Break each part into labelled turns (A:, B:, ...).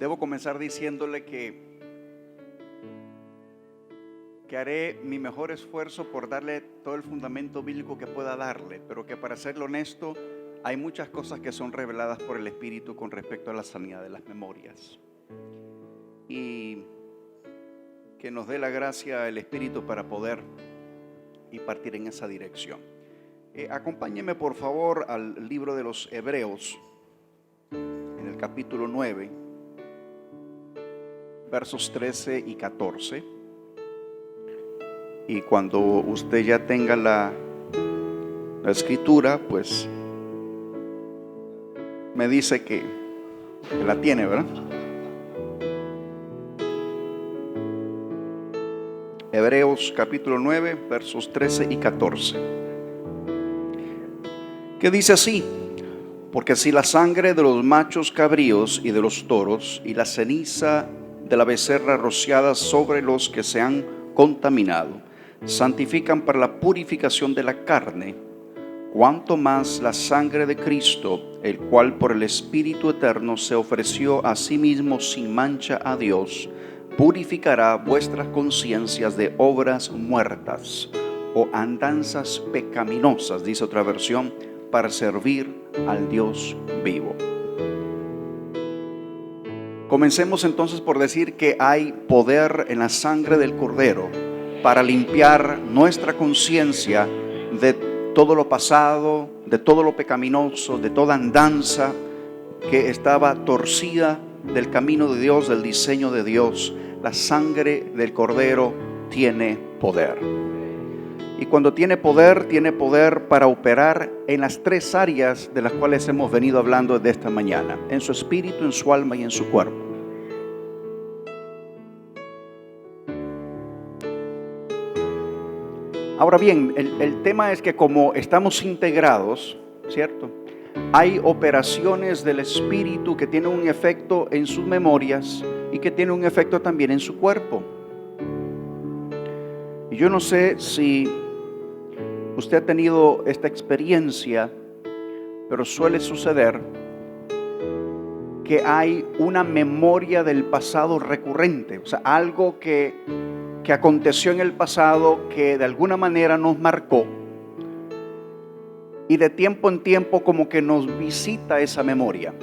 A: Debo comenzar diciéndole que haré mi mejor esfuerzo por darle todo el fundamento bíblico que pueda darle, pero que, para serle honesto, hay muchas cosas que son reveladas por el Espíritu con respecto a la sanidad de las memorias. Y que nos dé la gracia el Espíritu para poder y partir en esa dirección. Acompáñeme por favor al libro de los Hebreos, en el capítulo 9, versos 13 y 14. Y cuando usted ya tenga la escritura, pues me dice que la tiene, ¿verdad? Hebreos capítulo 9, versos 13 y 14. Que dice así: porque si la sangre de los machos cabríos y de los toros y la ceniza de la becerra rociada sobre los que se han contaminado santifican para la purificación de la carne, cuanto más la sangre de Cristo, el cual por el Espíritu eterno se ofreció a sí mismo sin mancha a Dios, purificará vuestras conciencias de obras muertas o andanzas pecaminosas, dice otra versión, para servir al Dios vivo. Comencemos entonces por decir que hay poder en la sangre del Cordero para limpiar nuestra conciencia de todo lo pasado, de todo lo pecaminoso, de toda andanza que estaba torcida del camino de Dios, del diseño de Dios. La sangre del Cordero tiene poder. Y cuando tiene poder para operar en las tres áreas de las cuales hemos venido hablando desde esta mañana: en su espíritu, en su alma y en su cuerpo. Ahora bien, el tema es que como estamos integrados, ¿cierto? Hay operaciones del espíritu que tienen un efecto en sus memorias y que tienen un efecto también en su cuerpo. Y yo no sé si usted ha tenido esta experiencia, pero suele suceder que hay una memoria del pasado recurrente, o sea, algo que aconteció en el pasado que de alguna manera nos marcó, y de tiempo en tiempo como que nos visita esa memoria.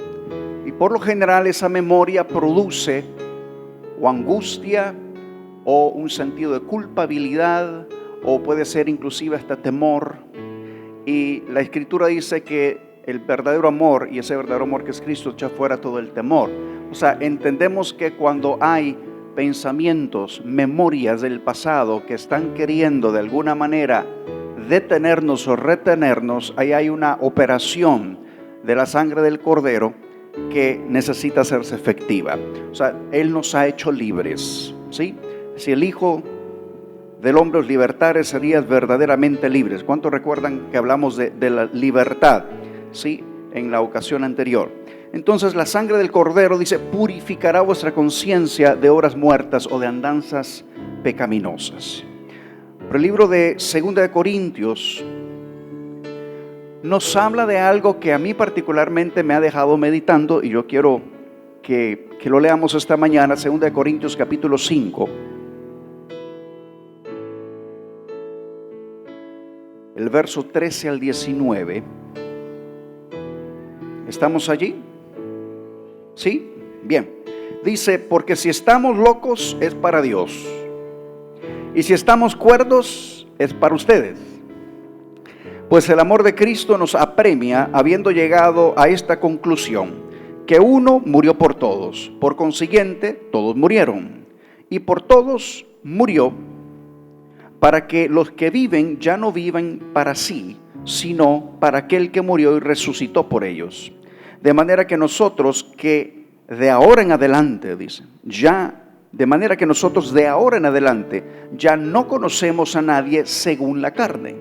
A: Y por lo general esa memoria produce o angustia o un sentido de culpabilidad, o puede ser inclusive hasta temor. Y la Escritura dice que el verdadero amor, y ese verdadero amor que es Cristo, echa fuera todo el temor. O sea, entendemos que cuando hay pensamientos, memorias del pasado que están queriendo de alguna manera detenernos o retenernos, ahí hay una operación de la sangre del Cordero que necesita hacerse efectiva. O sea, Él nos ha hecho libres, ¿sí? Si el Hijo del Hombre os libertare, serías verdaderamente libres. ¿Cuántos recuerdan que hablamos de la libertad, ¿sí?, en la ocasión anterior? Entonces la sangre del Cordero, dice, purificará vuestra conciencia de obras muertas o de andanzas pecaminosas. Pero el libro de 2 de Corintios nos habla de algo que a mí particularmente me ha dejado meditando, y yo quiero que lo leamos esta mañana. 2 de Corintios capítulo 5, el verso 13 al 19. ¿Estamos allí? ¿Sí? Bien. Dice: porque si estamos locos es para Dios, y si estamos cuerdos es para ustedes. Pues el amor de Cristo nos apremia, habiendo llegado a esta conclusión, que uno murió por todos, por consiguiente todos murieron, y por todos murió, para que los que viven ya no vivan para sí, sino para aquel que murió y resucitó por ellos. De manera que nosotros que de ahora en adelante, dice, ya no conocemos a nadie según la carne.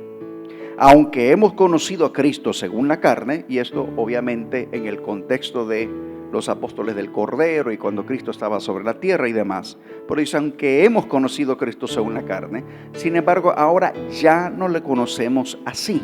A: Aunque hemos conocido a Cristo según la carne, y esto obviamente en el contexto de los apóstoles del Cordero y cuando Cristo estaba sobre la tierra y demás. Pero dice: aunque hemos conocido a Cristo según la carne, sin embargo ahora ya no le conocemos así.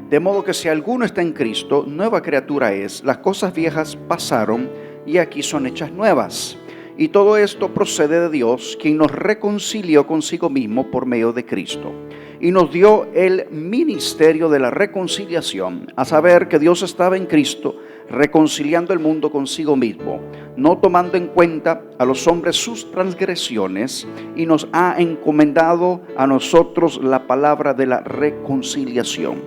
A: De modo que si alguno está en Cristo, nueva criatura es. Las cosas viejas pasaron y aquí son hechas nuevas. Y todo esto procede de Dios, quien nos reconcilió consigo mismo por medio de Cristo y nos dio el ministerio de la reconciliación, a saber que Dios estaba en Cristo reconciliando el mundo consigo mismo, no tomando en cuenta a los hombres sus transgresiones, y nos ha encomendado a nosotros la palabra de la reconciliación.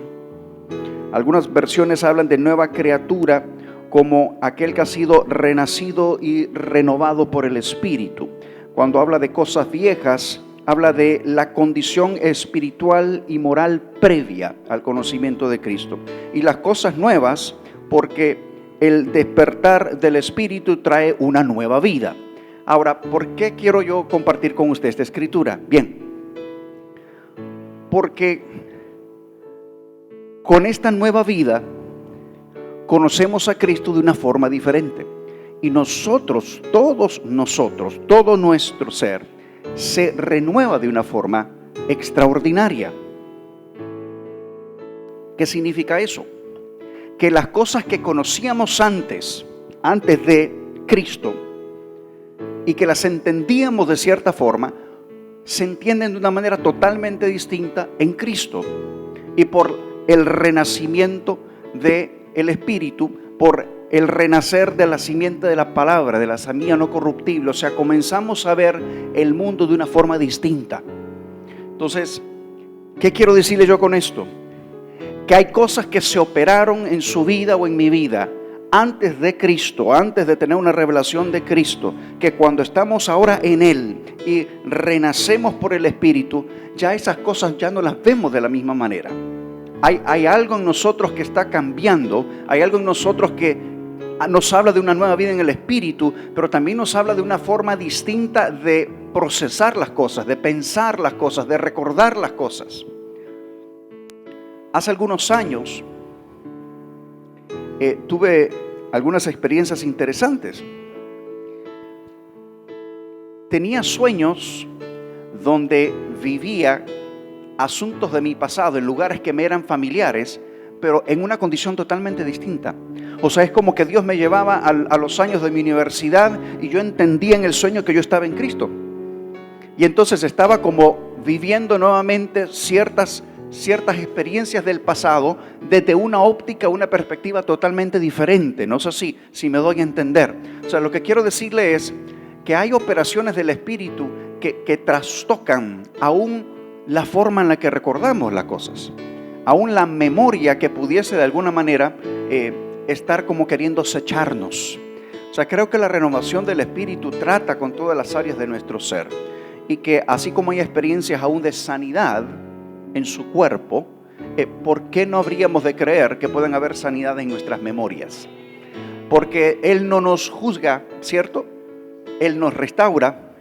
A: Algunas versiones hablan de nueva criatura como aquel que ha sido renacido y renovado por el Espíritu. Cuando habla de cosas viejas, habla de la condición espiritual y moral previa al conocimiento de Cristo. Y las cosas nuevas, porque el despertar del Espíritu trae una nueva vida. Ahora, ¿por qué quiero yo compartir con usted esta escritura? Bien, porque con esta nueva vida conocemos a Cristo de una forma diferente. Y nosotros, todo nuestro ser se renueva de una forma extraordinaria. ¿Qué significa eso? Que las cosas que conocíamos antes de Cristo, y que las entendíamos de cierta forma, se entienden de una manera totalmente distinta en Cristo. Y por el renacimiento del Espíritu, por el renacer de la simiente de la palabra, de la semilla no corruptible, o sea, comenzamos a ver el mundo de una forma distinta. Entonces, ¿qué quiero decirle yo con esto? Que hay cosas que se operaron en su vida o en mi vida antes de Cristo, antes de tener una revelación de Cristo, que cuando estamos ahora en Él y renacemos por el Espíritu, ya esas cosas ya no las vemos de la misma manera. Hay algo en nosotros que está cambiando, hay algo en nosotros que nos habla de una nueva vida en el Espíritu, pero también nos habla de una forma distinta de procesar las cosas, de pensar las cosas, de recordar las cosas. Hace algunos años tuve algunas experiencias interesantes. Tenía sueños donde vivía asuntos de mi pasado en lugares que me eran familiares, pero en una condición totalmente distinta. O sea, es como que Dios me llevaba a los años de mi universidad y yo entendía en el sueño que yo estaba en Cristo. Y entonces estaba como viviendo nuevamente ciertas experiencias del pasado desde una óptica, una perspectiva totalmente diferente. No sé si me doy a entender. O sea, lo que quiero decirle es que hay operaciones del Espíritu que trastocan aún la forma en la que recordamos las cosas, aún la memoria que pudiese de alguna manera estar como queriendo acecharnos. O sea, creo que la renovación del Espíritu trata con todas las áreas de nuestro ser, y que así como hay experiencias aún de sanidad en su cuerpo, ¿por qué no habríamos de creer que pueden haber sanidad en nuestras memorias? Porque Él no nos juzga, ¿cierto? Él nos restaura.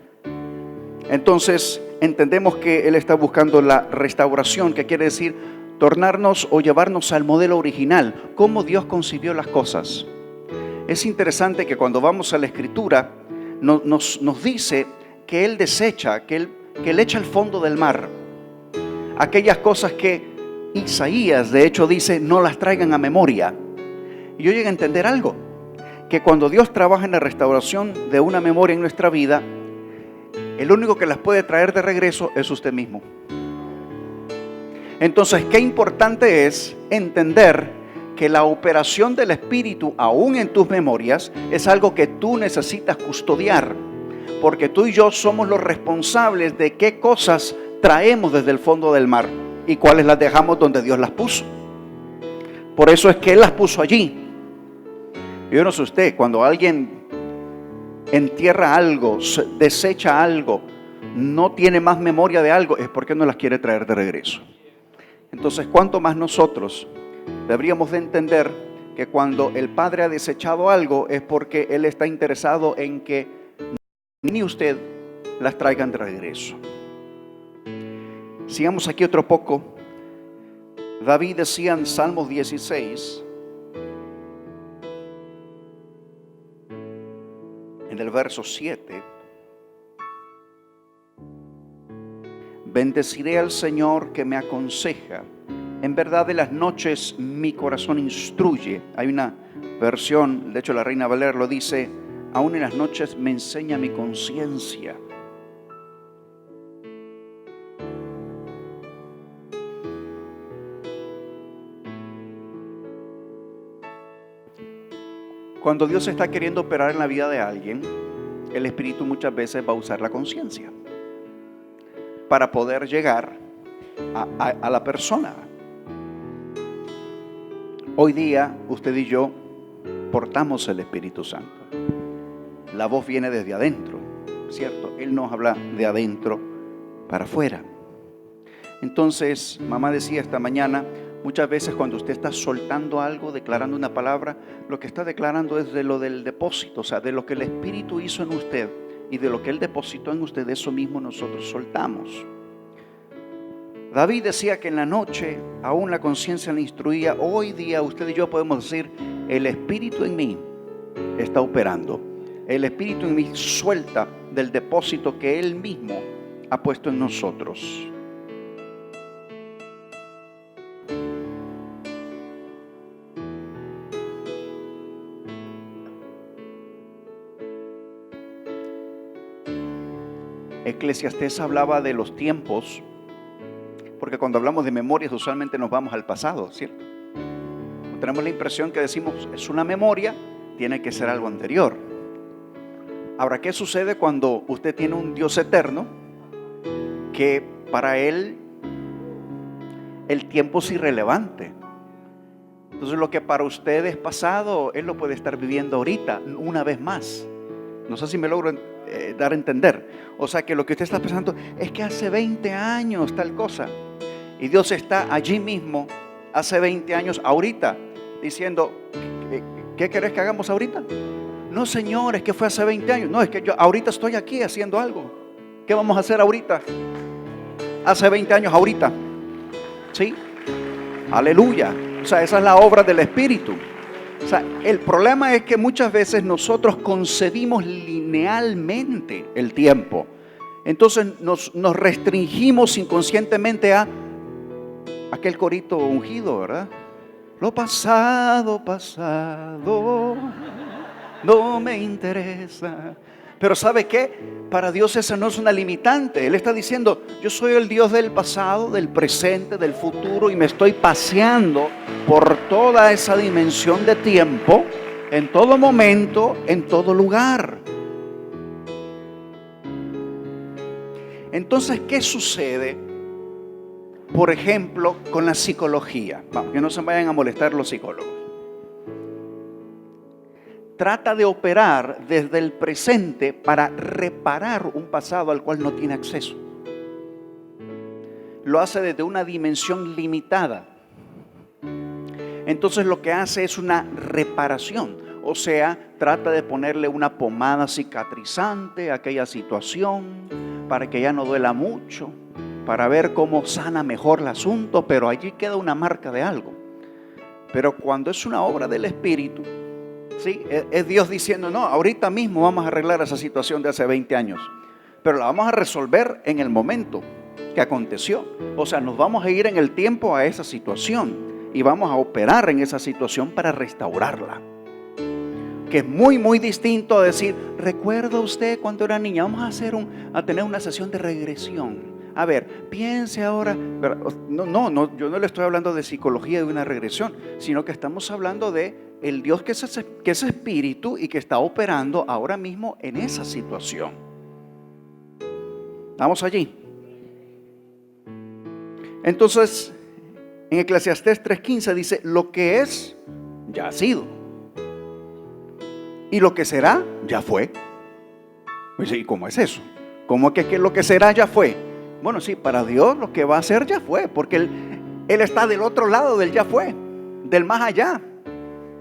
A: Entonces entendemos que Él está buscando la restauración, que quiere decir tornarnos o llevarnos al modelo original, cómo Dios concibió las cosas. Es interesante que cuando vamos a la Escritura nos dice que Él desecha, que Él echa al fondo del mar aquellas cosas que Isaías de hecho dice no las traigan a memoria. Y yo llegué a entender algo, que cuando Dios trabaja en la restauración de una memoria en nuestra vida, el único que las puede traer de regreso es usted mismo. Entonces, qué importante es entender que la operación del Espíritu, aún en tus memorias, es algo que tú necesitas custodiar, porque tú y yo somos los responsables de qué cosas traemos desde el fondo del mar y cuáles las dejamos donde Dios las puso. Por eso es que Él las puso allí. Yo no sé usted, cuando alguien entierra algo, desecha algo, no tiene más memoria de algo, es porque no las quiere traer de regreso. Entonces, ¿cuánto más nosotros deberíamos de entender que cuando el Padre ha desechado algo es porque Él está interesado en que ni usted las traigan de regreso? Sigamos aquí otro poco. David decía en Salmos 16, en el verso 7, bendeciré al Señor que me aconseja. En verdad de las noches mi corazón instruye. Hay una versión, de hecho la Reina Valera lo dice, aún en las noches me enseña mi conciencia. Cuando Dios está queriendo operar en la vida de alguien, el Espíritu muchas veces va a usar la conciencia para poder llegar a la persona. Hoy día, usted y yo portamos el Espíritu Santo. La voz viene desde adentro, ¿cierto? Él nos habla de adentro para afuera. Entonces, mamá decía esta mañana, muchas veces cuando usted está soltando algo, declarando una palabra, lo que está declarando es de lo del depósito, o sea, de lo que el Espíritu hizo en usted y de lo que Él depositó en usted, eso mismo nosotros soltamos. David decía que en la noche aún la conciencia le instruía. Hoy día usted y yo podemos decir, el Espíritu en mí está operando. El Espíritu en mí suelta del depósito que Él mismo ha puesto en nosotros. Eclesiastés hablaba de los tiempos, porque cuando hablamos de memorias usualmente nos vamos al pasado, ¿cierto? Tenemos la impresión que decimos, es una memoria, tiene que ser algo anterior. Ahora, ¿qué sucede cuando usted tiene un Dios eterno que para Él el tiempo es irrelevante? Entonces lo que para usted es pasado, Él lo puede estar viviendo ahorita, una vez más. No sé si me logro dar a entender. O sea que lo que usted está pensando es que hace 20 años tal cosa. Y Dios está allí mismo, hace 20 años, ahorita, diciendo, ¿qué querés que hagamos ahorita? No, Señor, es que fue hace 20 años. No, es que yo ahorita estoy aquí haciendo algo. ¿Qué vamos a hacer ahorita? Hace 20 años, ahorita. ¿Sí? Aleluya. O sea, esa es la obra del Espíritu. O sea, el problema es que muchas veces nosotros concebimos linealmente el tiempo. Entonces nos restringimos inconscientemente a aquel corito ungido, ¿verdad? Lo pasado, pasado, no me interesa. Pero ¿sabe qué? Para Dios esa no es una limitante. Él está diciendo, yo soy el Dios del pasado, del presente, del futuro, y me estoy paseando por toda esa dimensión de tiempo, en todo momento, en todo lugar. Entonces, ¿qué sucede? Por ejemplo, con la psicología. Vamos, que no se vayan a molestar los psicólogos. Trata de operar desde el presente para reparar un pasado al cual no tiene acceso. Lo hace desde una dimensión limitada. Entonces lo que hace es una reparación. O sea, trata de ponerle una pomada cicatrizante a aquella situación para que ya no duela mucho, para ver cómo sana mejor el asunto, pero allí queda una marca de algo. Pero cuando es una obra del Espíritu, ¿sí? Es Dios diciendo, no, ahorita mismo vamos a arreglar esa situación de hace 20 años, pero la vamos a resolver en el momento que aconteció. O sea, nos vamos a ir en el tiempo a esa situación y vamos a operar en esa situación para restaurarla. Que es muy, muy distinto a decir, ¿recuerda usted cuando era niña? Vamos a tener una sesión de regresión. A ver, piense ahora. No, yo no le estoy hablando de psicología de una regresión, sino que estamos hablando de el Dios que es espíritu y que está operando ahora mismo en esa situación. ¿Estamos allí? Entonces, en Eclesiastés 3:15 dice, lo que es, ya ha sido. Y lo que será, ya fue. ¿Y cómo es eso? ¿Cómo que lo que será, ya fue? Bueno, sí, para Dios lo que va a ser, ya fue. Porque Él está del otro lado del ya fue, del más allá.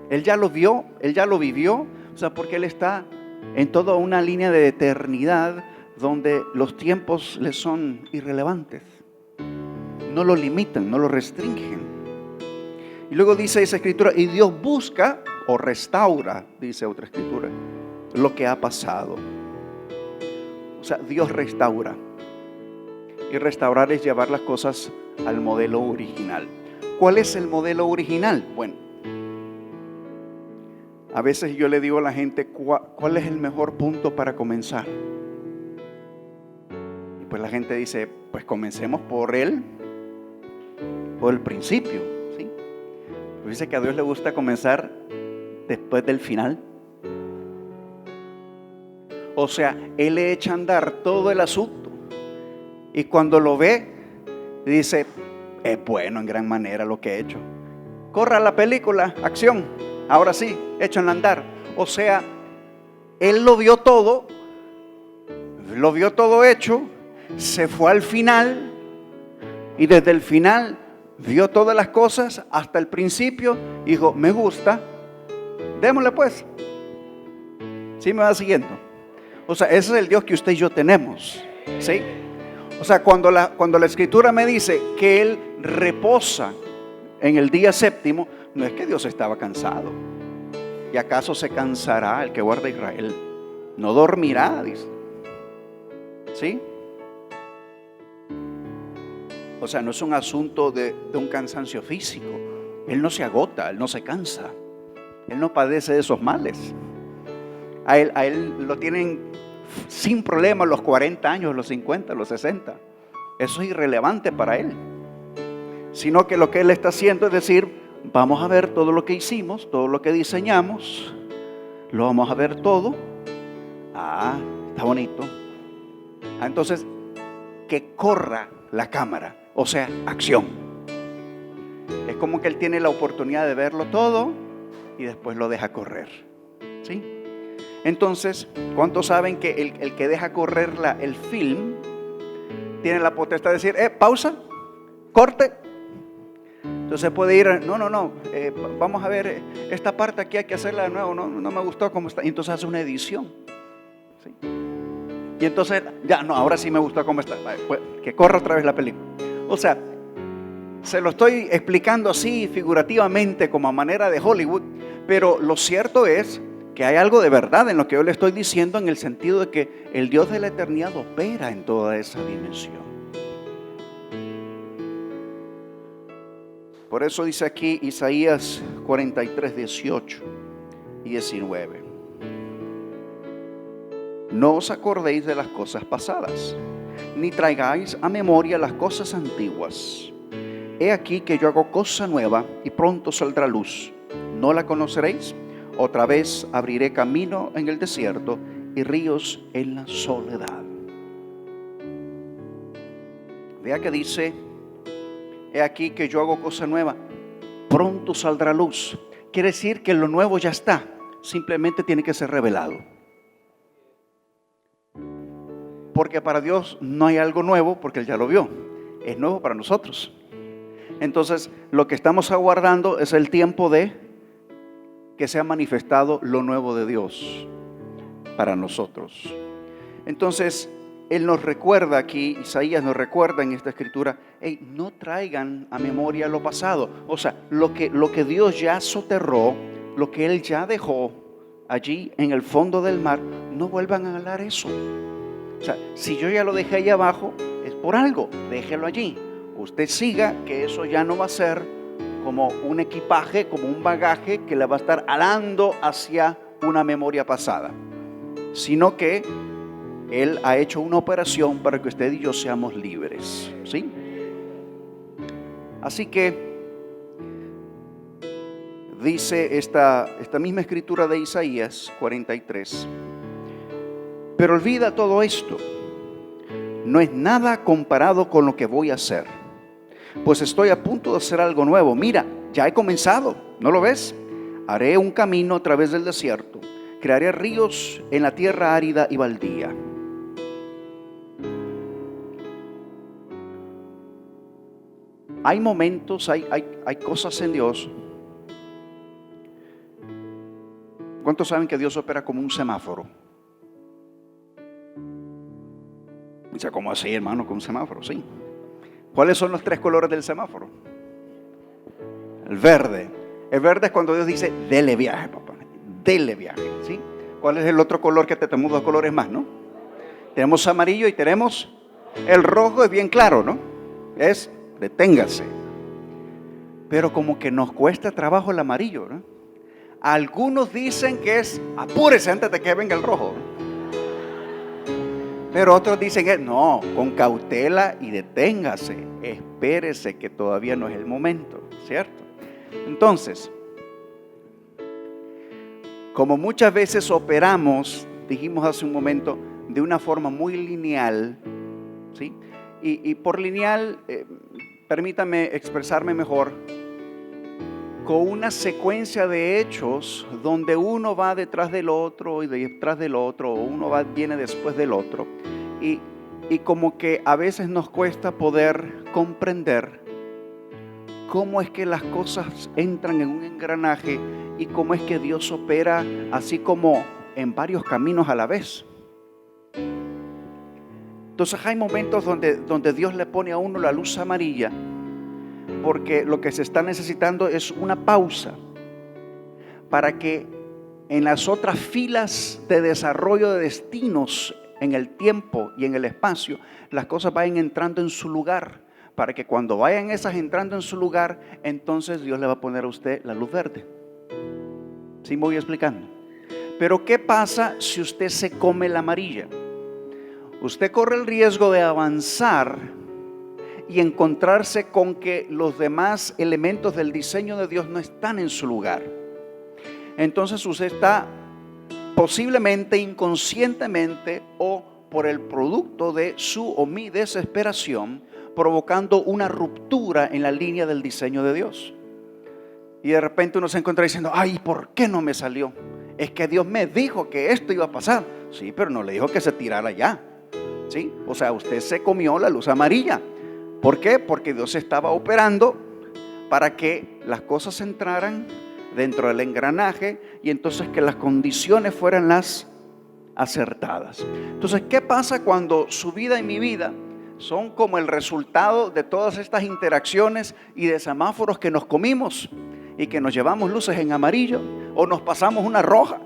A: Él ya lo vio, Él ya lo vivió. O sea, porque Él está en toda una línea de eternidad donde los tiempos le son irrelevantes. No lo limitan, no lo restringen. Y luego dice esa escritura, y Dios busca o restaura, dice otra escritura, lo que ha pasado. O sea, Dios restaura. Y restaurar es llevar las cosas al modelo original. ¿Cuál es el modelo original? Bueno, A veces yo le digo a la gente, ¿cuál es el mejor punto para comenzar? Y pues la gente dice, pues comencemos por el principio, ¿sí? Pues dice que a Dios le gusta comenzar después del final. O sea, Él le echa a andar todo el asunto y cuando lo ve, dice, es bueno en gran manera lo que he hecho. Corra la película, acción, ahora sí, echan a andar. O sea, Él lo vio todo hecho, se fue al final y desde el final vio todas las cosas hasta el principio. Dijo, me gusta, démosle pues. ¿Sí me va siguiendo? O sea, ese es el Dios que usted y yo tenemos, ¿sí? O sea, cuando la Escritura me dice que Él reposa en el día séptimo, no es que Dios estaba cansado. ¿Y acaso se cansará el que guarda a Israel? No dormirá, dice. ¿Sí? O sea, no es un asunto de un cansancio físico. Él no se agota, Él no se cansa. Él no padece de esos males. A él lo tienen sin problema los 40 años, los 50, los 60. Eso es irrelevante para Él. Sino que lo que Él está haciendo es decir, vamos a ver todo lo que hicimos, todo lo que diseñamos, lo vamos a ver todo. Está bonito. Entonces, que corra la cámara, o sea, acción. Es como que Él tiene la oportunidad de verlo todo y después lo deja correr, ¿sí? Entonces, ¿cuántos saben que el que deja correr el film tiene la potestad de decir, pausa, corte? Entonces puede ir, no, vamos a ver esta parte aquí hay que hacerla de nuevo, no me gustó cómo está. Y entonces hace una edición, ¿sí? Y entonces, ahora sí me gustó cómo está, pues, que corra otra vez la película. O sea, se lo estoy explicando así figurativamente como a manera de Hollywood, pero lo cierto es que hay algo de verdad en lo que yo le estoy diciendo, en el sentido de que el Dios de la eternidad opera en toda esa dimensión. Por eso dice aquí Isaías 43, 18 y 19. No os acordéis de las cosas pasadas, ni traigáis a memoria las cosas antiguas. He aquí que yo hago cosa nueva y pronto saldrá luz. ¿No la conoceréis? Otra vez abriré camino en el desierto y ríos en la soledad. Vea que dice, he aquí que yo hago cosa nueva, pronto saldrá luz. Quiere decir que lo nuevo ya está, simplemente tiene que ser revelado. Porque para Dios no hay algo nuevo porque Él ya lo vio. Es nuevo para nosotros. Entonces, lo que estamos aguardando es el tiempo de que sea manifestado lo nuevo de Dios para nosotros. Entonces, Él nos recuerda aquí, Isaías nos recuerda en esta escritura, no traigan a memoria lo pasado. O sea, lo que Dios ya soterró, lo que Él ya dejó allí en el fondo del mar, no vuelvan a hablar eso. O sea, si yo ya lo dejé ahí abajo, es por algo, déjelo allí. Usted siga, que eso ya no va a ser como un equipaje, como un bagaje que le va a estar alando hacia una memoria pasada, sino que Él ha hecho una operación para que usted y yo seamos libres, ¿sí? Así que dice esta misma escritura de Isaías 43, pero olvida todo esto, no es nada comparado con lo que voy a hacer, pues estoy a punto de hacer algo nuevo. Mira, ya he comenzado, ¿no lo ves? Haré un camino a través del desierto, crearé ríos en la tierra árida y baldía. Hay momentos, hay cosas en Dios. ¿Cuántos saben que Dios opera como un semáforo? Dice, ¿cómo así, hermano, con un semáforo? Sí. ¿Cuáles son los 3 colores del semáforo? El verde. El verde es cuando Dios dice, dele viaje, papá, dele viaje, ¿sí? ¿Cuál es el otro color que tenemos 2 colores más, no? Tenemos amarillo y tenemos el rojo, es bien claro, ¿no? Es deténgase. Pero como que nos cuesta trabajo el amarillo, ¿no? Algunos dicen que es apúrese antes de que venga el rojo. Pero otros dicen que no, con cautela y deténgase, espérese que todavía no es el momento, ¿cierto? Entonces, como muchas veces operamos, dijimos hace un momento, de una forma muy lineal, ¿sí? Y por lineal, permítame expresarme mejor, con una secuencia de hechos donde uno va detrás del otro y detrás del otro, o uno viene después del otro, y como que a veces nos cuesta poder comprender cómo es que las cosas entran en un engranaje y cómo es que Dios opera así como en varios caminos a la vez. Entonces hay momentos donde Dios le pone a uno la luz amarilla, porque lo que se está necesitando es una pausa para que en las otras filas de desarrollo de destinos en el tiempo y en el espacio, las cosas vayan entrando en su lugar, para que cuando vayan esas entrando en su lugar, entonces Dios le va a poner a usted la luz verde. ¿Sí me voy explicando? Pero ¿qué pasa si usted se come la amarilla? Usted corre el riesgo de avanzar y encontrarse con que los demás elementos del diseño de Dios no están en su lugar. Entonces usted está posiblemente inconscientemente o por el producto de su o mi desesperación, provocando una ruptura en la línea del diseño de Dios. Y de repente uno se encuentra diciendo, ay, ¿por qué no me salió? Es que Dios me dijo que esto iba a pasar. Sí, pero no le dijo que se tirara ya. ¿Sí? O sea, usted se comió la luz amarilla. ¿Por qué? Porque Dios estaba operando para que las cosas entraran dentro del engranaje y entonces que las condiciones fueran las acertadas. Entonces, ¿qué pasa cuando su vida y mi vida son como el resultado de todas estas interacciones y de semáforos que nos comimos y que nos llevamos luces en amarillo o nos pasamos una roja?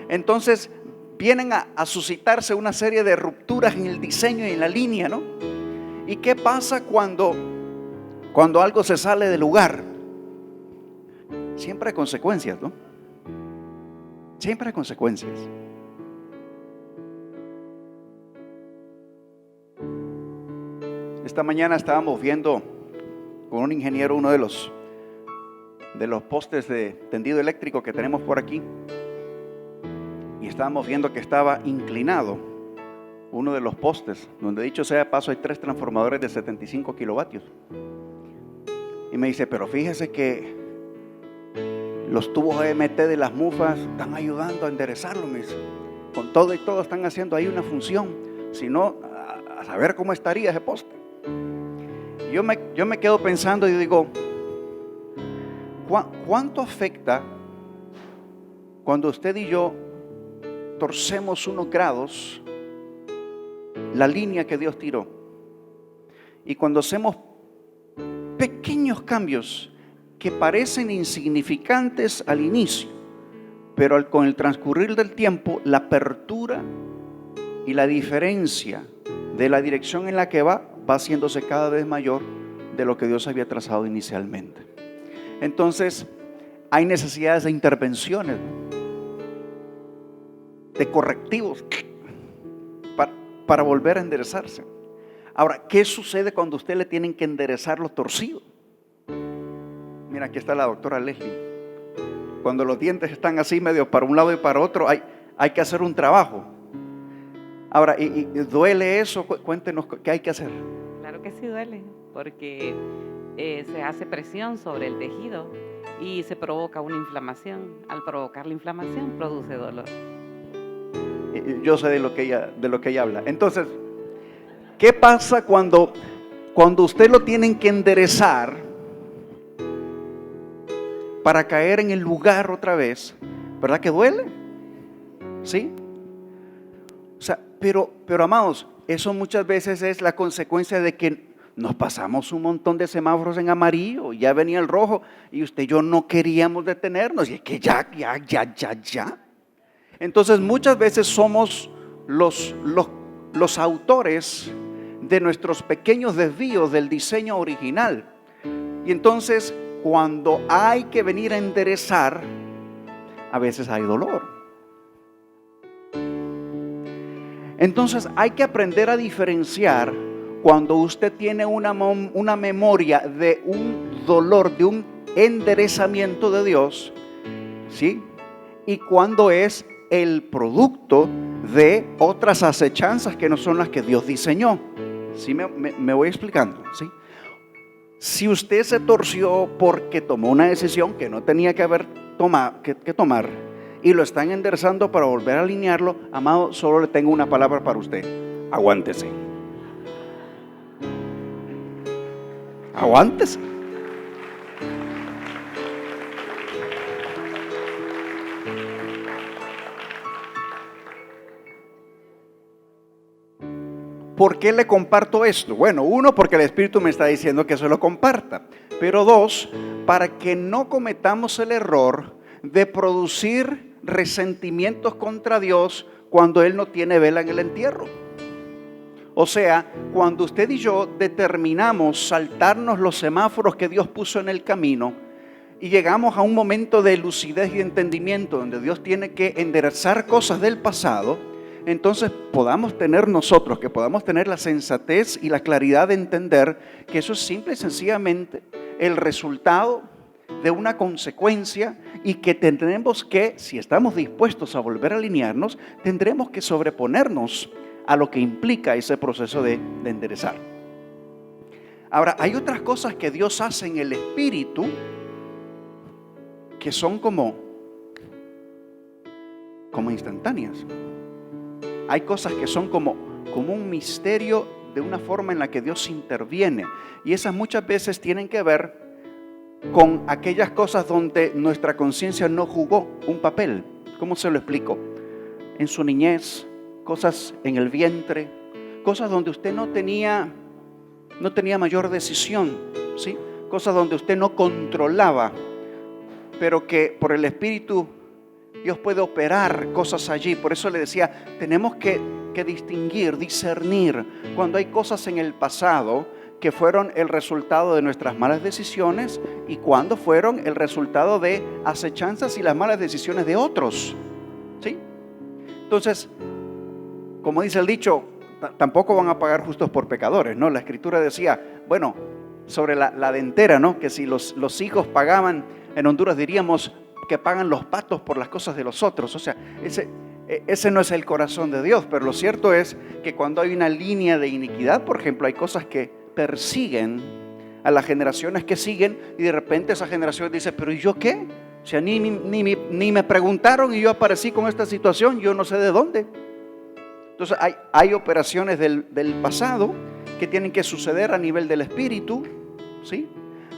A: Entonces vienen a suscitarse una serie de rupturas en el diseño y en la línea, ¿no? ¿Y qué pasa cuando algo se sale del lugar? Siempre hay consecuencias, ¿no? Siempre hay consecuencias. Esta mañana estábamos viendo con un ingeniero uno de los postes de tendido eléctrico que tenemos por aquí, y estábamos viendo que estaba inclinado uno de los postes, donde dicho sea de paso hay 3 transformadores de 75 kilovatios. Y me dice, pero fíjese que los tubos EMT de las mufas están ayudando a enderezarlo, me dice. Con todo y todo están haciendo ahí una función. Si no, a saber cómo estaría ese poste. Yo me quedo pensando y digo, ¿cuánto afecta cuando usted y yo torcemos unos grados la línea que Dios tiró? Y cuando hacemos pequeños cambios que parecen insignificantes al inicio, pero con el transcurrir del tiempo, la apertura y la diferencia de la dirección en la que va haciéndose cada vez mayor de lo que Dios había trazado inicialmente. Entonces, hay necesidades de intervenciones, de correctivos para volver a enderezarse. Ahora, ¿qué sucede cuando a usted le tienen que enderezar lo torcido? Mira, aquí está la doctora Leslie. Cuando los dientes están así medio para un lado y para otro, hay que hacer un trabajo. Ahora, ¿y duele eso? Cuéntenos qué hay que hacer.
B: Claro que sí duele, porque se hace presión sobre el tejido y se provoca una inflamación. Al provocar la inflamación produce dolor.
A: Yo sé de lo que ella habla. Entonces, ¿qué pasa cuando usted lo tienen que enderezar para caer en el lugar otra vez? ¿Verdad que duele? ¿Sí? O sea, pero amados, eso muchas veces es la consecuencia de que nos pasamos un montón de semáforos en amarillo, ya venía el rojo y usted y yo no queríamos detenernos, y es que ya. Entonces muchas veces somos los autores de nuestros pequeños desvíos del diseño original. Y entonces cuando hay que venir a enderezar, a veces hay dolor. Entonces hay que aprender a diferenciar cuando usted tiene una memoria de un dolor, de un enderezamiento de Dios, ¿sí? Y cuando es el producto de otras acechanzas que no son las que Dios diseñó. ¿Sí me voy explicando? ¿Sí? Si usted se torció porque tomó una decisión que no tenía que haber que tomar y lo están enderezando para volver a alinearlo, amado, solo le tengo una palabra para usted: aguántese. Aguántese. ¿Por qué le comparto esto? Bueno, uno, porque el Espíritu me está diciendo que se lo comparta. Pero dos, para que no cometamos el error de producir resentimientos contra Dios cuando Él no tiene vela en el entierro. O sea, cuando usted y yo determinamos saltarnos los semáforos que Dios puso en el camino y llegamos a un momento de lucidez y entendimiento donde Dios tiene que enderezar cosas del pasado, entonces podamos tener la sensatez y la claridad de entender que eso es simple y sencillamente el resultado de una consecuencia, y que tendremos que, si estamos dispuestos a volver a alinearnos, tendremos que sobreponernos a lo que implica ese proceso de enderezar. Ahora, hay otras cosas que Dios hace en el Espíritu que son como instantáneas. Hay cosas que son como un misterio de una forma en la que Dios interviene. Y esas muchas veces tienen que ver con aquellas cosas donde nuestra conciencia no jugó un papel. ¿Cómo se lo explico? En su niñez, cosas en el vientre, cosas donde usted no tenía mayor decisión, ¿sí? Cosas donde usted no controlaba, pero que por el Espíritu Dios puede operar cosas allí. Por eso le decía, tenemos que distinguir, discernir cuando hay cosas en el pasado que fueron el resultado de nuestras malas decisiones y cuando fueron el resultado de acechanzas y las malas decisiones de otros, ¿sí? Entonces, como dice el dicho, tampoco van a pagar justos por pecadores, ¿no? La Escritura decía, bueno, sobre la dentera, ¿no? Que si los hijos pagaban, en Honduras diríamos que pagan los patos por las cosas de los otros. O sea, ese no es el corazón de Dios. Pero lo cierto es que cuando hay una línea de iniquidad, por ejemplo, hay cosas que persiguen a las generaciones que siguen, y de repente esa generación dice, pero ¿y yo qué? O sea, ni me preguntaron y yo aparecí con esta situación, yo no sé de dónde. Entonces hay operaciones del pasado que tienen que suceder a nivel del Espíritu, ¿sí?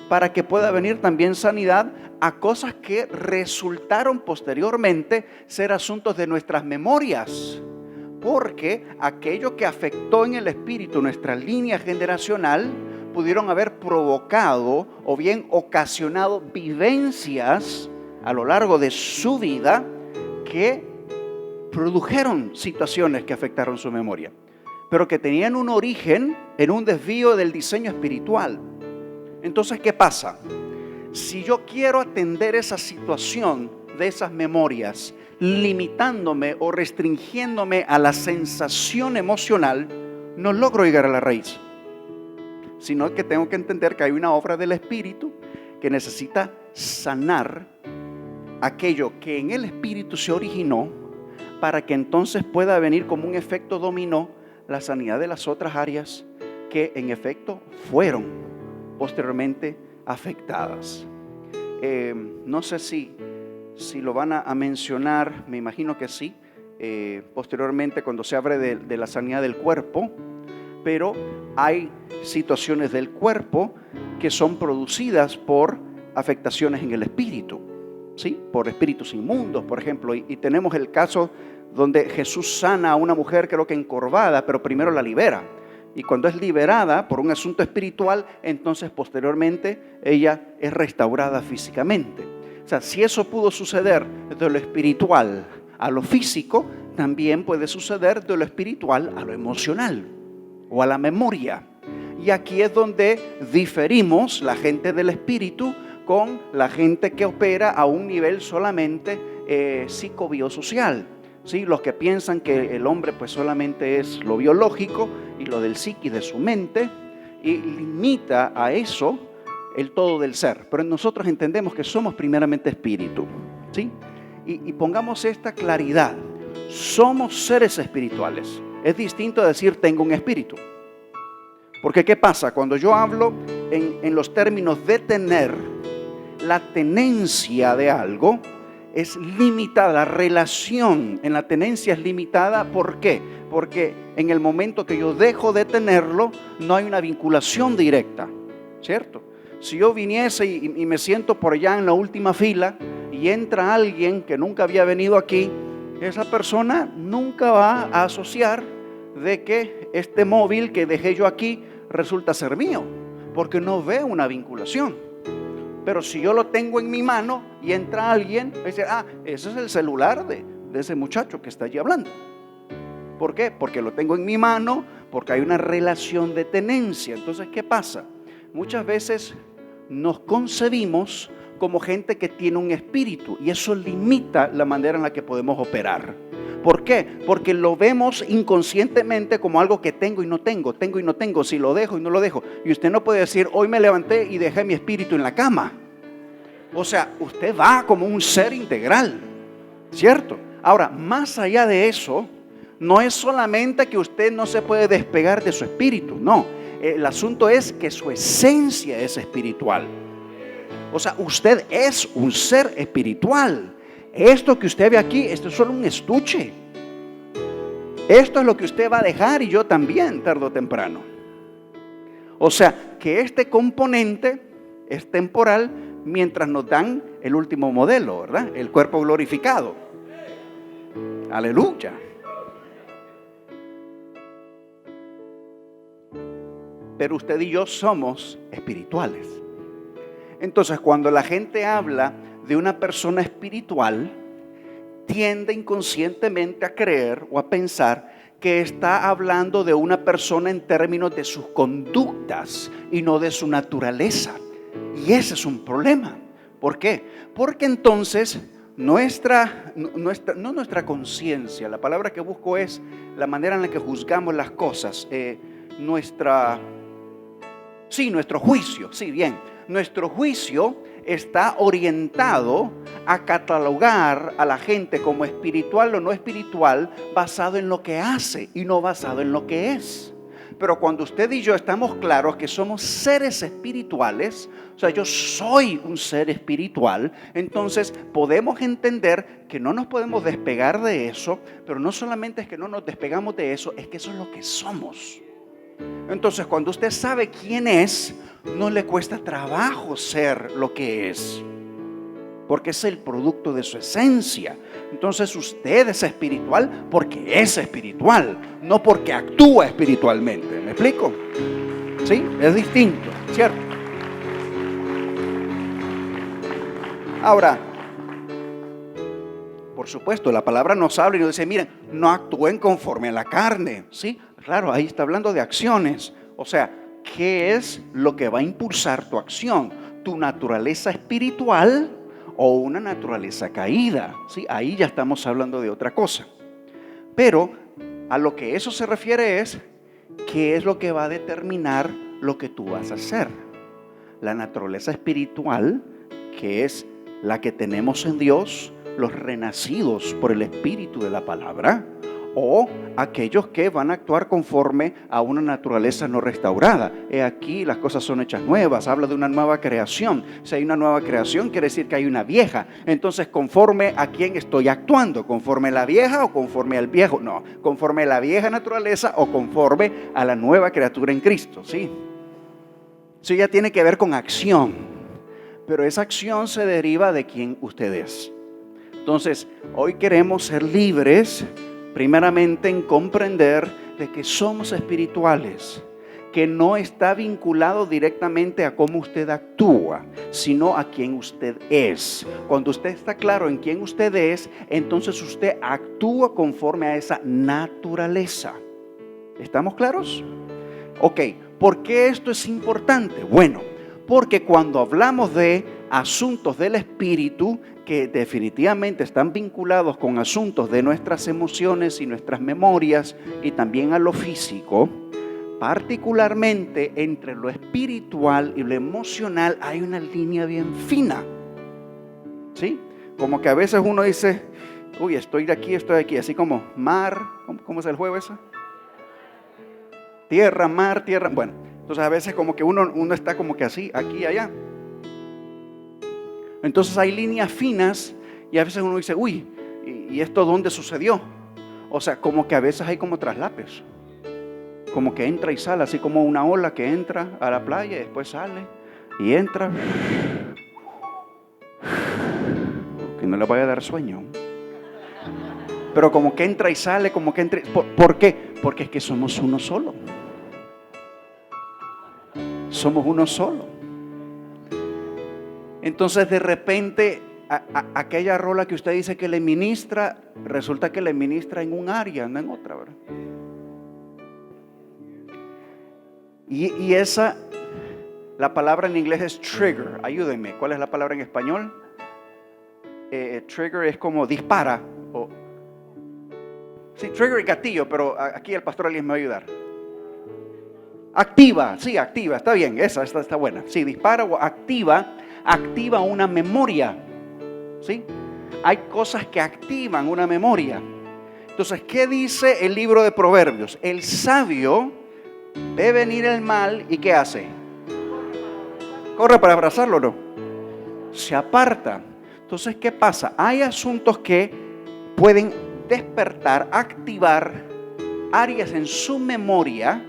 A: Para que pueda venir también sanidad a cosas que resultaron posteriormente ser asuntos de nuestras memorias. Porque aquello que afectó en el espíritu nuestra línea generacional pudieron haber provocado o bien ocasionado vivencias a lo largo de su vida que produjeron situaciones que afectaron su memoria, pero que tenían un origen en un desvío del diseño espiritual. Entonces, ¿qué pasa? Si yo quiero atender esa situación de esas memorias, limitándome o restringiéndome a la sensación emocional, no logro llegar a la raíz. Sino que tengo que entender que hay una obra del Espíritu que necesita sanar aquello que en el Espíritu se originó, para que entonces pueda venir como un efecto dominó la sanidad de las otras áreas que en efecto fueron posteriormente afectadas. No sé si lo van a mencionar, me imagino que sí, posteriormente cuando se hable de la sanidad del cuerpo, pero hay situaciones del cuerpo que son producidas por afectaciones en el espíritu, ¿sí? Por espíritus inmundos, por ejemplo, y tenemos el caso donde Jesús sana a una mujer, creo que encorvada, pero primero la libera. Y cuando es liberada por un asunto espiritual, entonces posteriormente ella es restaurada físicamente. O sea, si eso pudo suceder de lo espiritual a lo físico, también puede suceder de lo espiritual a lo emocional o a la memoria. Y aquí es donde diferimos la gente del espíritu con la gente que opera a un nivel solamente psicobiosocial. ¿Sí? Los que piensan que el hombre pues solamente es lo biológico y lo del psiquis de su mente, y limita a eso el todo del ser. Pero nosotros entendemos que somos primeramente espíritu, ¿sí? Y pongamos esta claridad: somos seres espirituales. Es distinto a decir tengo un espíritu. Porque ¿qué pasa? Cuando yo hablo en los términos de tener, la tenencia de algo es limitada, la relación en la tenencia es limitada. ¿Por qué? Porque en el momento que yo dejo de tenerlo, no hay una vinculación directa, ¿cierto? Si yo viniese y me siento por allá en la última fila y entra alguien que nunca había venido aquí, esa persona nunca va a asociar de que este móvil que dejé yo aquí resulta ser mío, porque no ve una vinculación. Pero si yo lo tengo en mi mano y entra alguien, me dice, ese es el celular de ese muchacho que está allí hablando. ¿Por qué? Porque lo tengo en mi mano, porque hay una relación de tenencia. Entonces, ¿qué pasa? Muchas veces nos concebimos como gente que tiene un espíritu, y eso limita la manera en la que podemos operar. ¿Por qué? Porque lo vemos inconscientemente como algo que tengo y no tengo, si lo dejo y no lo dejo. Y usted no puede decir, hoy me levanté y dejé mi espíritu en la cama. O sea, usted va como un ser integral, ¿cierto? Ahora, más allá de eso, no es solamente que usted no se puede despegar de su espíritu, no. El asunto es que su esencia es espiritual. O sea, usted es un ser espiritual. Esto que usted ve aquí, esto es solo un estuche. Esto es lo que usted va a dejar, y yo también, tarde o temprano. O sea, que este componente es temporal mientras nos dan el último modelo, ¿verdad? El cuerpo glorificado. Aleluya. Pero usted y yo somos espirituales. Entonces, cuando la gente habla de una persona espiritual, tiende inconscientemente a creer o a pensar que está hablando de una persona en términos de sus conductas y no de su naturaleza. Y ese es un problema. ¿Por qué? Porque entonces no nuestra conciencia, la palabra que busco es la manera en la que juzgamos las cosas, nuestro juicio, nuestro juicio está orientado a catalogar a la gente como espiritual o no espiritual basado en lo que hace y no basado en lo que es. Pero cuando usted y yo estamos claros que somos seres espirituales, o sea, yo soy un ser espiritual, entonces podemos entender que no nos podemos despegar de eso, pero no solamente es que no nos despegamos de eso, es que eso es lo que somos. Entonces, cuando usted sabe quién es, no le cuesta trabajo ser lo que es, porque es el producto de su esencia. Entonces usted es espiritual porque es espiritual, no porque actúa espiritualmente. ¿Me explico? ¿Sí? Es distinto, ¿cierto? Ahora, por supuesto, la palabra nos habla y nos dice, miren, no actúen conforme a la carne. ¿Sí? Claro, ahí está hablando de acciones. O sea, ¿qué es lo que va a impulsar tu acción? ¿Tu naturaleza espiritual o una naturaleza caída? ¿Sí? Ahí ya estamos hablando de otra cosa. Pero a lo que eso se refiere es, ¿qué es lo que va a determinar lo que tú vas a hacer? La naturaleza espiritual, que es la que tenemos en Dios, los renacidos por el Espíritu de la palabra, o aquellos que van a actuar conforme a una naturaleza no restaurada. He aquí las cosas son hechas nuevas, habla de una nueva creación. Si hay una nueva creación, quiere decir que hay una vieja. Entonces, ¿conforme a quién estoy actuando? ¿Conforme a la vieja o conforme al viejo? No, conforme a la vieja naturaleza o conforme a la nueva criatura en Cristo. ¿Sí? Eso ya tiene que ver con acción, pero esa acción se deriva de quién usted es. Entonces, hoy queremos ser libres, primeramente en comprender de que somos espirituales, que no está vinculado directamente a cómo usted actúa, sino a quién usted es. Cuando usted está claro en quién usted es, entonces usted actúa conforme a esa naturaleza. ¿Estamos claros? Ok, ¿por qué esto es importante? Bueno, porque cuando hablamos de asuntos del espíritu que definitivamente están vinculados con asuntos de nuestras emociones y nuestras memorias y también a lo físico. Particularmente entre lo espiritual y lo emocional hay una línea bien fina, ¿sí? Como que a veces uno dice, uy, estoy de aquí, así como mar, ¿cómo es el juego ese? Tierra, mar, tierra, bueno, entonces a veces como que uno está como que así, aquí y allá. Entonces hay líneas finas y a veces uno dice, uy, ¿y esto dónde sucedió? O sea, como que a veces hay como traslapes, como que entra y sale, así como una ola que entra a la playa y después sale y entra. Que no le vaya a dar sueño. Pero como que entra y sale, como que entra. ¿Por qué? Porque es que somos uno solo. Somos uno solo. Entonces de repente aquella rola que usted dice que le ministra, resulta que le ministra en un área, no en otra, ¿verdad? Y esa, la palabra en inglés es trigger. Ayúdenme, ¿cuál es la palabra en español? Trigger es como dispara. Sí, trigger y gatillo, pero aquí el pastor alguien me va a ayudar. Activa, sí, activa, está bien, esa está buena. Sí, dispara o activa una memoria. ¿Sí? Hay cosas que activan una memoria. Entonces, ¿qué dice el libro de Proverbios? El sabio ve venir el mal y ¿qué hace? Corre para abrazarlo, ¿no? Se aparta. Entonces, ¿qué pasa? Hay asuntos que pueden despertar, activar áreas en su memoria,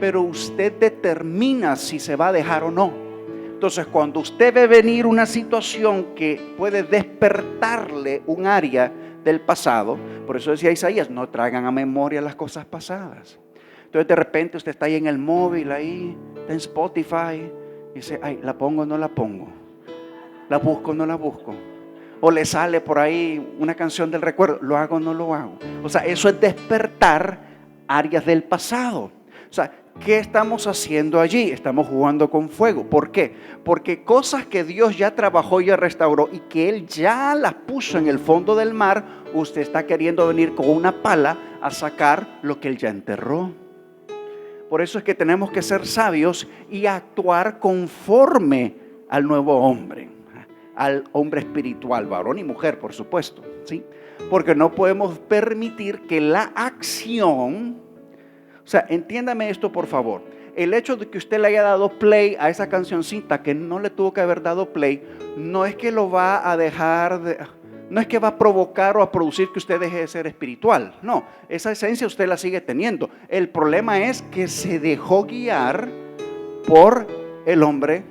A: pero usted determina si se va a dejar o no. Entonces, cuando usted ve venir una situación que puede despertarle un área del pasado, por eso decía Isaías, no traigan a memoria las cosas pasadas. Entonces, de repente usted está ahí en el móvil, ahí, está en Spotify, y dice, ay, ¿la pongo o no la pongo? ¿La busco o no la busco? O le sale por ahí una canción del recuerdo, ¿lo hago o no lo hago? O sea, eso es despertar áreas del pasado. O sea, ¿qué estamos haciendo allí? Estamos jugando con fuego. ¿Por qué? Porque cosas que Dios ya trabajó y ya restauró y que Él ya las puso en el fondo del mar, usted está queriendo venir con una pala a sacar lo que Él ya enterró. Por eso es que tenemos que ser sabios y actuar conforme al nuevo hombre, al hombre espiritual, varón y mujer, por supuesto, ¿sí? Porque no podemos permitir que la acción, o sea, entiéndame esto por favor, el hecho de que usted le haya dado play a esa cancioncita que no le tuvo que haber dado play, no es que lo va a dejar no es que va a provocar o a producir que usted deje de ser espiritual, no, esa esencia usted la sigue teniendo. El problema es que se dejó guiar por el hombre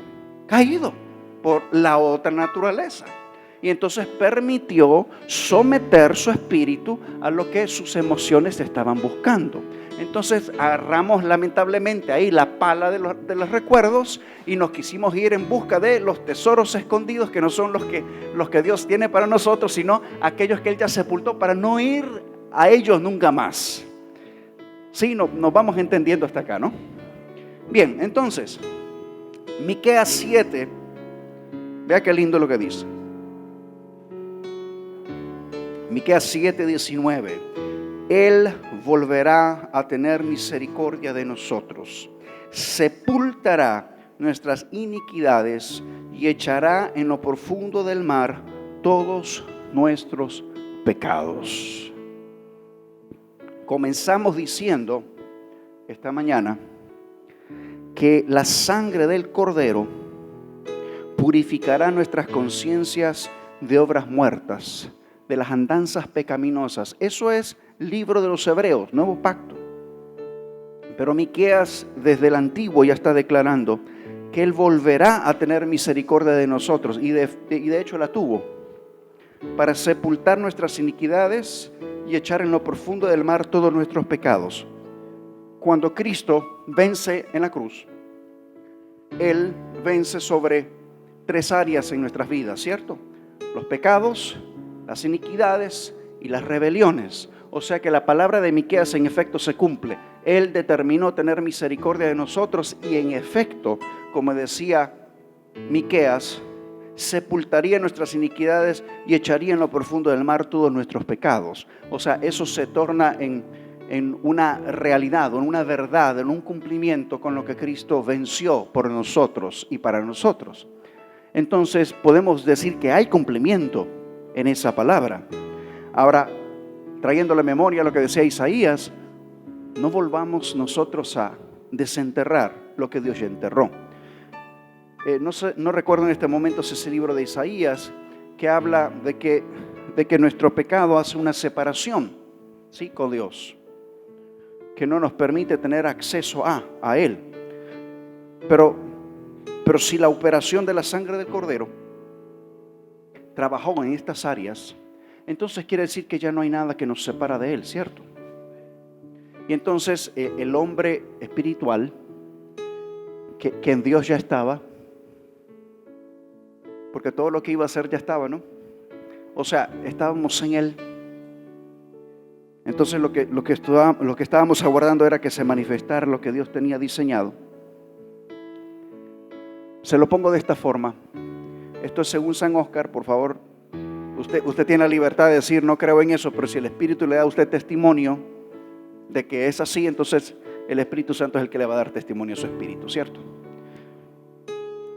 A: caído, por la otra naturaleza. Y entonces permitió someter su espíritu a lo que sus emociones estaban buscando. Entonces agarramos lamentablemente ahí la pala de los recuerdos y nos quisimos ir en busca de los tesoros escondidos, que no son los que Dios tiene para nosotros, sino aquellos que Él ya sepultó, para no ir a ellos nunca más. Sí, nos vamos entendiendo hasta acá, ¿no? Bien, entonces, Miqueas 7, vea qué lindo lo que dice. Miqueas 7:19. Él volverá a tener misericordia de nosotros, sepultará nuestras iniquidades y echará en lo profundo del mar todos nuestros pecados. Comenzamos diciendo esta mañana que la sangre del Cordero purificará nuestras conciencias de obras muertas, de las andanzas pecaminosas. Eso es libro de los Hebreos, nuevo pacto. Pero Miqueas desde el antiguo ya está declarando que Él volverá a tener misericordia de nosotros, y de hecho la tuvo, para sepultar nuestras iniquidades y echar en lo profundo del mar todos nuestros pecados. Cuando Cristo vence en la cruz, Él vence sobre 3 áreas en nuestras vidas, ¿cierto? Los pecados, las iniquidades y las rebeliones. O sea que la palabra de Miqueas en efecto se cumple. Él determinó tener misericordia de nosotros y en efecto, como decía Miqueas, sepultaría nuestras iniquidades y echaría en lo profundo del mar todos nuestros pecados. O sea, eso se torna en una realidad, en una verdad, en un cumplimiento con lo que Cristo venció por nosotros y para nosotros. Entonces podemos decir que hay cumplimiento en esa palabra. Ahora, trayendo a la memoria lo que decía Isaías, no volvamos nosotros a desenterrar lo que Dios ya enterró. No recuerdo en este momento ese libro de Isaías que habla de que nuestro pecado hace una separación, ¿sí?, con Dios, que no nos permite tener acceso a Él. Pero si la operación de la sangre del Cordero trabajó en estas áreas, entonces quiere decir que ya no hay nada que nos separa de Él, ¿cierto? Y entonces el hombre espiritual que en Dios ya estaba, porque todo lo que iba a hacer ya estaba, ¿no? O sea, estábamos en Él. Entonces lo que estábamos aguardando era que se manifestara lo que Dios tenía diseñado. Se lo pongo de esta forma. Esto es según San Óscar, por favor. Usted tiene la libertad de decir, no creo en eso, pero si el Espíritu le da a usted testimonio de que es así, entonces el Espíritu Santo es el que le va a dar testimonio a su espíritu, ¿cierto?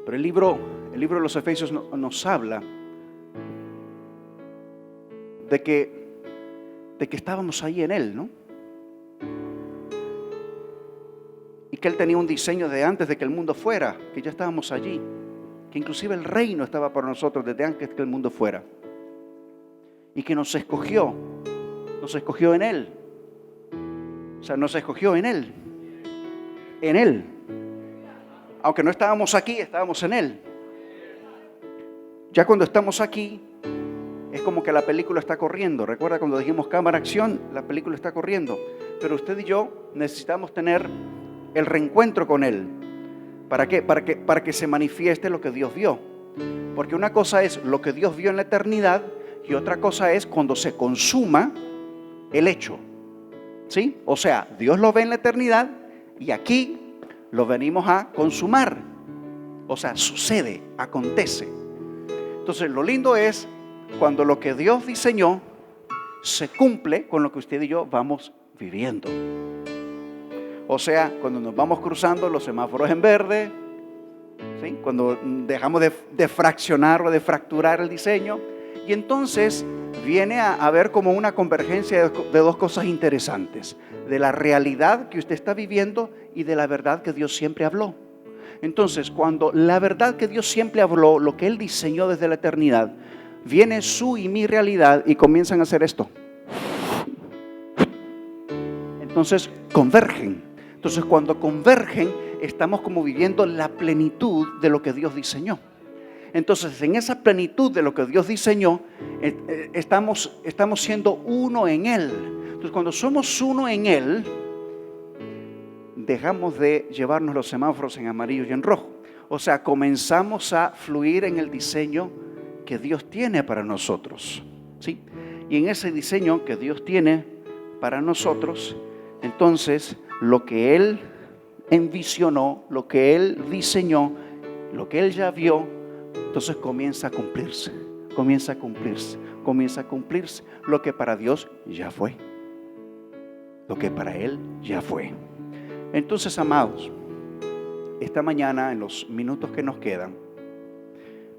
A: Pero el libro de los Efesios nos habla de que estábamos ahí en Él, ¿no? Y que Él tenía un diseño de antes de que el mundo fuera, que ya estábamos allí, que inclusive el reino estaba para nosotros desde antes que el mundo fuera, y que nos escogió en Él. O sea, nos escogió en Él. Aunque no estábamos aquí, estábamos en Él. Ya cuando estamos aquí, es como que la película está corriendo. Recuerda cuando dijimos cámara, acción, la película está corriendo. Pero usted y yo necesitamos tener el reencuentro con Él. ¿Para qué? Para que se manifieste lo que Dios vio. Porque una cosa es lo que Dios vio en la eternidad y otra cosa es cuando se consuma el hecho. ¿Sí? O sea, Dios lo ve en la eternidad y aquí lo venimos a consumar. O sea, sucede, acontece. Entonces, lo lindo es cuando lo que Dios diseñó se cumple con lo que usted y yo vamos viviendo. O sea, cuando nos vamos cruzando los semáforos en verde, ¿sí?, cuando dejamos de fraccionar o de fracturar el diseño, y entonces viene a haber como una convergencia de dos cosas interesantes: de la realidad que usted está viviendo y de la verdad que Dios siempre habló. Entonces, cuando la verdad que Dios siempre habló, lo que Él diseñó desde la eternidad, viene su y mi realidad y comienzan a hacer esto. Entonces convergen. Entonces cuando convergen, estamos como viviendo la plenitud de lo que Dios diseñó. Entonces en esa plenitud de lo que Dios diseñó, estamos siendo uno en Él. Entonces cuando somos uno en Él, dejamos de llevarnos los semáforos en amarillo y en rojo. O sea, comenzamos a fluir en el diseño que Dios tiene para nosotros, ¿sí? Y en ese diseño que Dios tiene para nosotros, entonces lo que Él envisionó, lo que Él diseñó, lo que Él ya vio, entonces comienza a cumplirse, lo que para Dios ya fue, lo que para Él ya fue. Entonces, amados, esta mañana, en los minutos que nos quedan,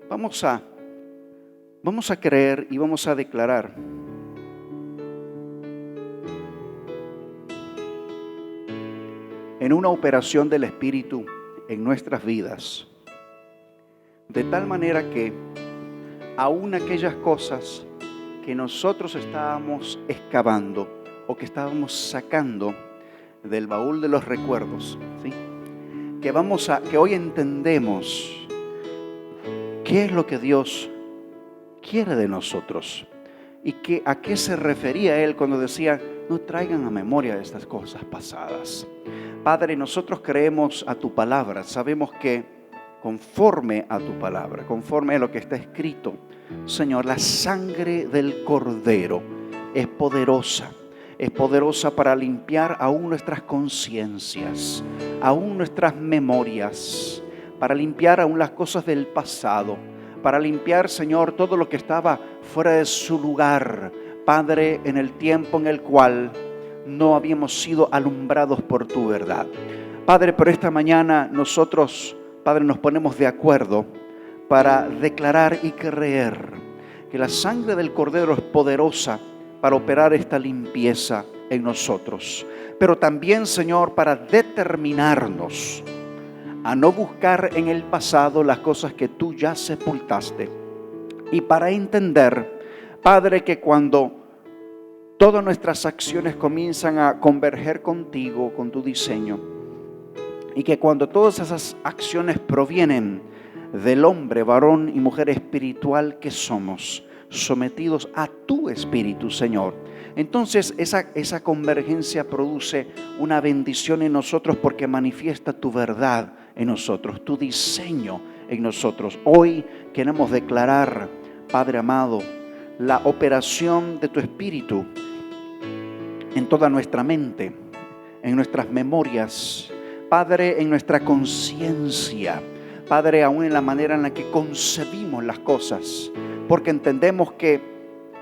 A: vamos a creer y vamos a declarar en una operación del Espíritu en nuestras vidas, de tal manera que aún aquellas cosas que nosotros estábamos excavando o que estábamos sacando del baúl de los recuerdos, ¿sí?, que hoy entendemos qué es lo que Dios quiere de nosotros y a qué se refería Él cuando decía: no traigan a memoria estas cosas pasadas. Padre, nosotros creemos a tu palabra, sabemos que conforme a tu palabra, conforme a lo que está escrito, Señor, la sangre del Cordero es poderosa para limpiar aún nuestras conciencias, aún nuestras memorias, para limpiar aún las cosas del pasado, para limpiar, Señor, todo lo que estaba fuera de su lugar, Padre, en el tiempo en el cual no habíamos sido alumbrados por tu verdad. Padre, pero esta mañana nosotros, Padre, nos ponemos de acuerdo para declarar y creer que la sangre del Cordero es poderosa para operar esta limpieza en nosotros. Pero también, Señor, para determinarnos a no buscar en el pasado las cosas que tú ya sepultaste. Y para entender, Padre, que cuando todas nuestras acciones comienzan a converger contigo, con tu diseño, y que cuando todas esas acciones provienen del hombre, varón y mujer espiritual que somos, sometidos a tu Espíritu, Señor, entonces esa convergencia produce una bendición en nosotros porque manifiesta tu verdad en nosotros, tu diseño en nosotros. Hoy queremos declarar, Padre amado, la operación de tu Espíritu en toda nuestra mente, en nuestras memorias, Padre, en nuestra conciencia, Padre, aún en la manera en la que concebimos las cosas, porque entendemos que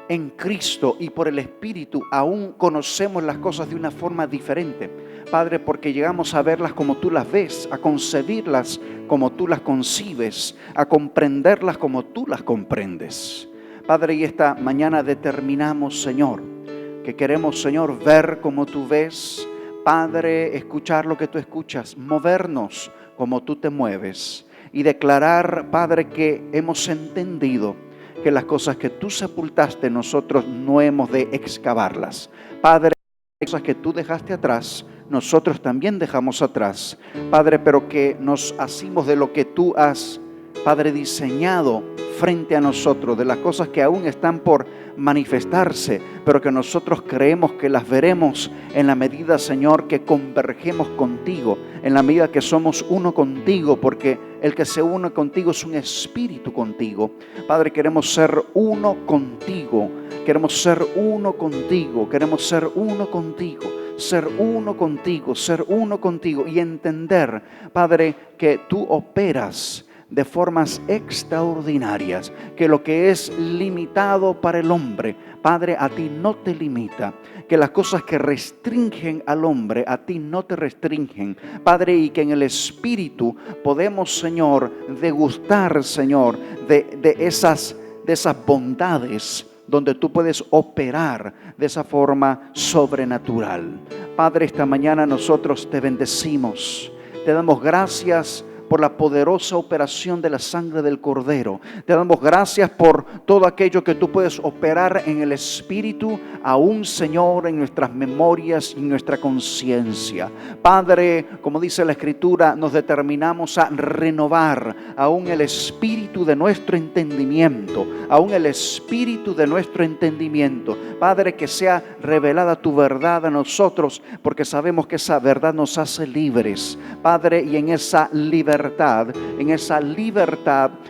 A: en Cristo y por el Espíritu aún conocemos las cosas de una forma diferente, Padre, porque llegamos a verlas como tú las ves, a concebirlas como tú las concibes, a comprenderlas como tú las comprendes. Padre, y esta mañana determinamos, Señor, que queremos, Señor, ver como tú ves, Padre, escuchar lo que tú escuchas, movernos como tú te mueves y declarar, Padre, que hemos entendido que las cosas que tú sepultaste nosotros no hemos de excavarlas. Padre, las cosas que tú dejaste atrás, nosotros también dejamos atrás. Padre, pero que nos asimos de lo que tú has, Padre, diseñado frente a nosotros, de las cosas que aún están por manifestarse, pero que nosotros creemos que las veremos en la medida, Señor, que convergemos contigo, en la medida que somos uno contigo, porque el que se une contigo es un espíritu contigo. Padre, queremos ser uno contigo, queremos ser uno contigo, queremos ser uno contigo, ser uno contigo, ser uno contigo y entender, Padre, que tú operas de formas extraordinarias, que lo que es limitado para el hombre, Padre, a ti no te limita, que las cosas que restringen al hombre a ti no te restringen, Padre, y que en el Espíritu podemos, Señor, degustar, Señor, de esas bondades donde tú puedes operar de esa forma sobrenatural. Padre, esta mañana nosotros te bendecimos, te damos gracias por la poderosa operación de la sangre del Cordero. Te damos gracias por todo aquello que tú puedes operar en el Espíritu, aún, Señor, en nuestras memorias y en nuestra conciencia. Padre, como dice la Escritura, nos determinamos a renovar aún el espíritu de nuestro entendimiento, aún el espíritu de nuestro entendimiento. Padre, que sea revelada tu verdad a nosotros, porque sabemos que esa verdad nos hace libres. Padre, y en esa libertad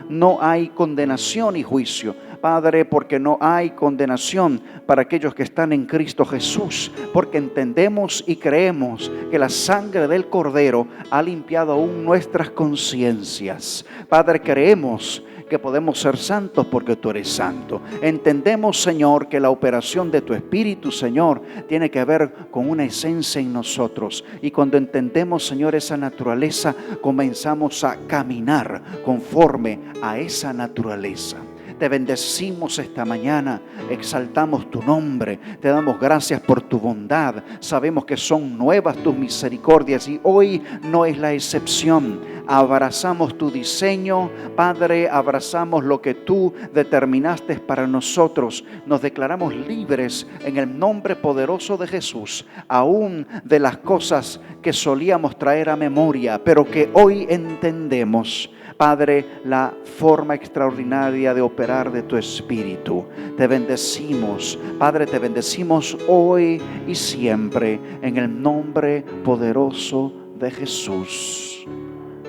A: no hay condenación y juicio. Padre, porque no hay condenación para aquellos que están en Cristo Jesús, porque entendemos y creemos que la sangre del Cordero ha limpiado aún nuestras conciencias. Padre, creemos que podemos ser santos porque tú eres santo. Entendemos, Señor, que la operación de tu Espíritu, Señor, tiene que ver con una esencia en nosotros. Y cuando entendemos, Señor, esa naturaleza, comenzamos a caminar conforme a esa naturaleza. Te bendecimos esta mañana, exaltamos tu nombre, te damos gracias por tu bondad. Sabemos que son nuevas tus misericordias y hoy no es la excepción. Abrazamos tu diseño, Padre, abrazamos lo que tú determinaste para nosotros. Nos declaramos libres en el nombre poderoso de Jesús, aún de las cosas que solíamos traer a memoria, pero que hoy entendemos. Padre, la forma extraordinaria de operar de tu Espíritu. Te bendecimos, Padre, te bendecimos hoy y siempre en el nombre poderoso de Jesús.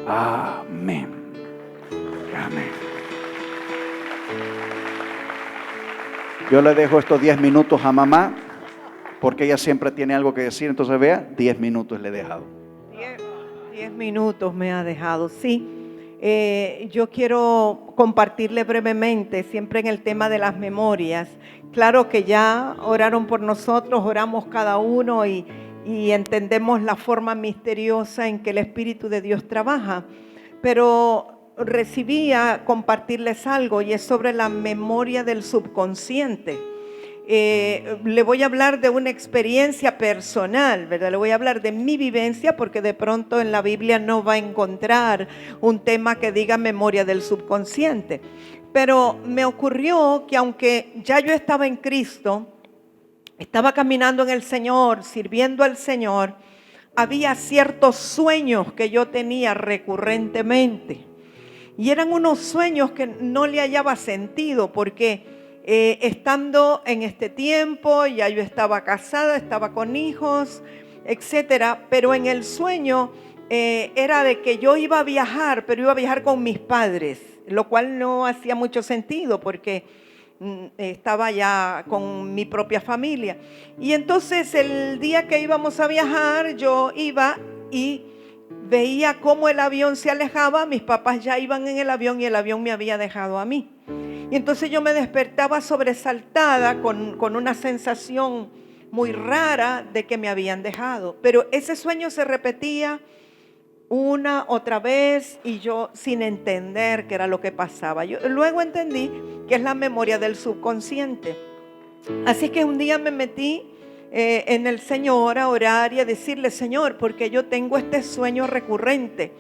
A: Amén. Amén. Yo le dejo estos 10 minutos a mamá, porque ella siempre tiene algo que decir. Entonces vea, 10 minutos le he dejado.
C: 10 minutos me ha dejado, sí. Yo quiero compartirle brevemente, siempre en el tema de las memorias. Claro que ya oraron por nosotros, oramos cada uno y entendemos la forma misteriosa en que el Espíritu de Dios trabaja, pero recibía compartirles algo y es sobre la memoria del subconsciente. Le voy a hablar de una experiencia personal, ¿verdad? Le voy a hablar de mi vivencia porque de pronto en la Biblia no va a encontrar un tema que diga memoria del subconsciente. Pero me ocurrió que aunque ya yo estaba en Cristo, estaba caminando en el Señor, sirviendo al Señor, había ciertos sueños que yo tenía recurrentemente. Y eran unos sueños que no le hallaba sentido porque estando en este tiempo, ya yo estaba casada, estaba con hijos, etcétera, pero en el sueño era de que yo iba a viajar, pero iba a viajar con mis padres, lo cual no hacía mucho sentido porque estaba ya con mi propia familia. Y entonces el día que íbamos a viajar, yo iba y veía cómo el avión se alejaba, mis papás ya iban en el avión y el avión me había dejado a mí. Y entonces yo me despertaba sobresaltada con una sensación muy rara de que me habían dejado. Pero ese sueño se repetía una, otra vez y yo sin entender qué era lo que pasaba. Yo luego entendí que es la memoria del subconsciente. Así que un día me metí en el Señor a orar y a decirle: Señor, porque yo tengo este sueño recurrente.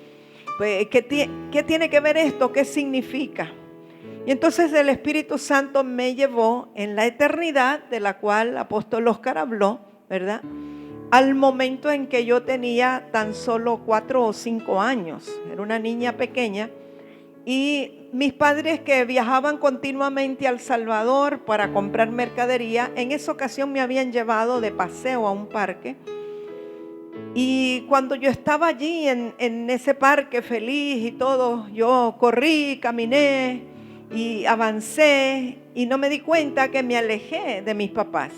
C: ¿Qué tiene que ver esto? ¿Qué significa? Y entonces el Espíritu Santo me llevó en la eternidad, de la cual el apóstol Óscar habló, ¿verdad?, al momento en que yo tenía tan solo 4 o 5 años. Era una niña pequeña y mis padres, que viajaban continuamente a El Salvador para comprar mercadería, en esa ocasión me habían llevado de paseo a un parque. Y cuando yo estaba allí en ese parque feliz y todo, yo corrí, caminé y avancé y no me di cuenta que me alejé de mis papás.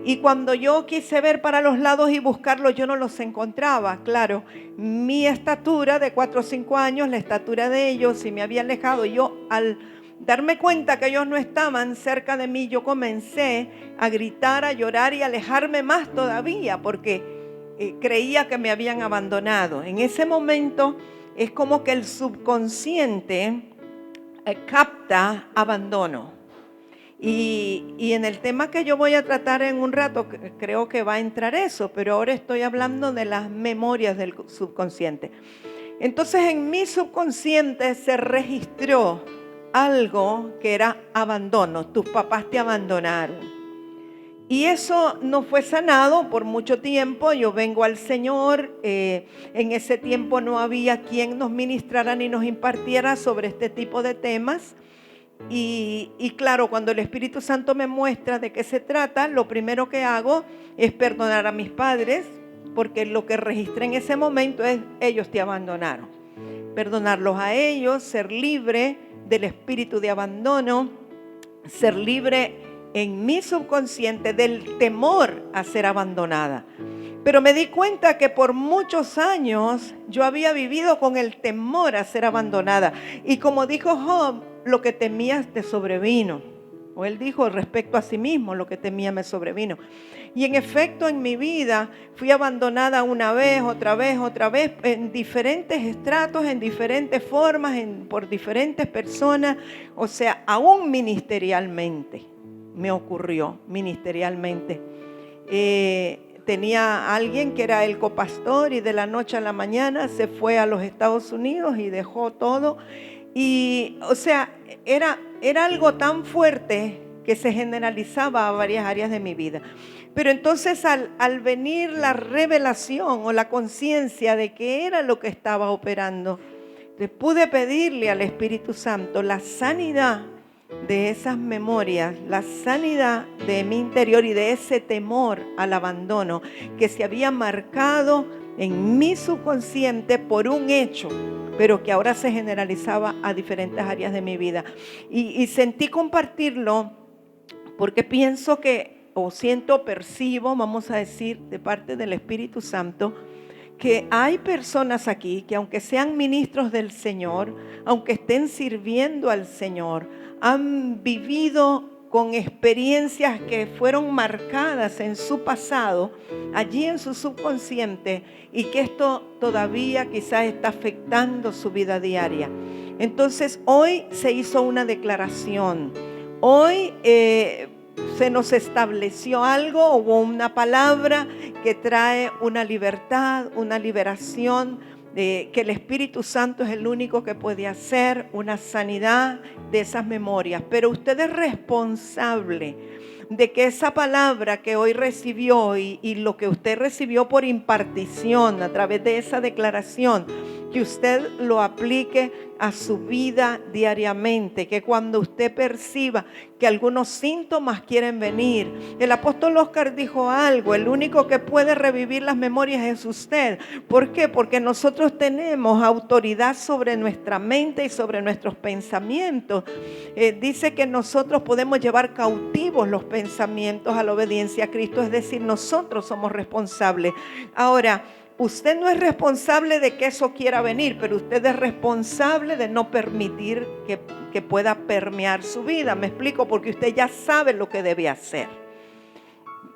C: Y cuando yo quise ver para los lados y buscarlos, yo no los encontraba. Claro, mi estatura de 4 o 5 años, la estatura de ellos, y me había alejado. Y yo, al darme cuenta que ellos no estaban cerca de mí, yo comencé a gritar, a llorar y a alejarme más todavía, porque creía que me habían abandonado. En ese momento es como que el subconsciente capta abandono. Y en el tema que yo voy a tratar en un rato, creo que va a entrar eso, pero ahora estoy hablando de las memorias del subconsciente. Entonces en mi subconsciente se registró algo que era abandono. Tus papás te abandonaron. Y eso no fue sanado por mucho tiempo. Yo vengo al Señor. En ese tiempo no había quien nos ministrara ni nos impartiera sobre este tipo de temas. Y claro, cuando el Espíritu Santo me muestra de qué se trata, lo primero que hago es perdonar a mis padres, porque lo que registré en ese momento es: ellos te abandonaron. Perdonarlos a ellos, ser libre del espíritu de abandono, ser libre en mi subconsciente del temor a ser abandonada. Pero me di cuenta que por muchos años yo había vivido con el temor a ser abandonada. Y como dijo Job, lo que temías te sobrevino. O él dijo respecto a sí mismo: lo que temía me sobrevino. Y en efecto, en mi vida fui abandonada una vez, otra vez, en diferentes estratos, en diferentes formas, por diferentes personas. O sea, aún ministerialmente me ocurrió, ministerialmente. Tenía a alguien que era el copastor y de la noche a la mañana se fue a los Estados Unidos y dejó todo. Y, o sea, era algo tan fuerte que se generalizaba a varias áreas de mi vida. Pero entonces al venir la revelación o la conciencia de qué era lo que estaba operando, pude pedirle al Espíritu Santo la sanidad de esas memorias, la sanidad de mi interior y de ese temor al abandono que se había marcado en mi subconsciente por un hecho, pero que ahora se generalizaba a diferentes áreas de mi vida. Y sentí compartirlo porque pienso que, o siento, percibo, vamos a decir, de parte del Espíritu Santo, que hay personas aquí que aunque sean ministros del Señor, aunque estén sirviendo al Señor, han vivido con experiencias que fueron marcadas en su pasado, allí en su subconsciente, y que esto todavía quizás está afectando su vida diaria. Entonces hoy se hizo una declaración, hoy se nos estableció algo, hubo una palabra que trae una libertad, una liberación, que el Espíritu Santo es el único que puede hacer una sanidad de esas memorias. Pero usted es responsable de que esa palabra que hoy recibió y lo que usted recibió por impartición a través de esa declaración, que usted lo aplique a su vida diariamente, que cuando usted perciba que algunos síntomas quieren venir. El apóstol Oscar dijo algo: el único que puede revivir las memorias es usted. ¿Por qué? Porque nosotros tenemos autoridad sobre nuestra mente y sobre nuestros pensamientos. Dice que nosotros podemos llevar cautivos los pensamientos a la obediencia a Cristo, es decir, nosotros somos responsables. Ahora, usted no es responsable de que eso quiera venir, pero usted es responsable de no permitir que pueda permear su vida. ¿Me explico? Porque usted ya sabe lo que debe hacer.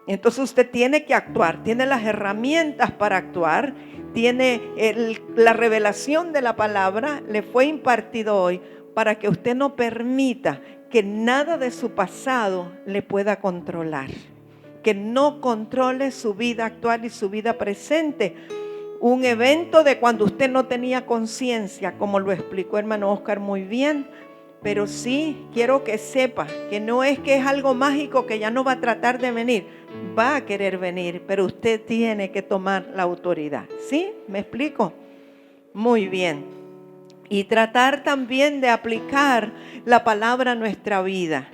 C: Entonces usted tiene que actuar, tiene las herramientas para actuar, tiene la revelación de la palabra, le fue impartido hoy para que usted no permita que nada de su pasado le pueda controlar. Que no controle su vida actual y su vida presente. Un evento de cuando usted no tenía conciencia, como lo explicó hermano Oscar muy bien, pero sí quiero que sepa que no es que es algo mágico que ya no va a tratar de venir, va a querer venir, pero usted tiene que tomar la autoridad. ¿Sí? ¿Me explico? Muy bien. Y tratar también de aplicar la palabra a nuestra vida.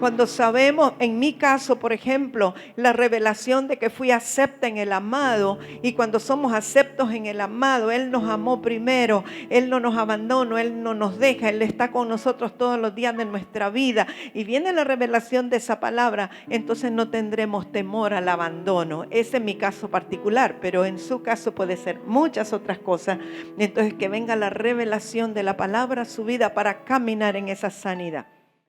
C: Cuando sabemos, en mi caso, por ejemplo, la revelación de que fui acepta en el amado, y cuando somos aceptos en el amado, Él nos amó primero, Él no nos abandonó, Él no nos deja, Él está con nosotros todos los días de nuestra vida, y viene la revelación de esa palabra, entonces no tendremos temor al abandono. Ese es mi caso particular, pero en su caso puede ser muchas otras cosas. Entonces que venga la revelación de la palabra a su vida para caminar en esa sanidad.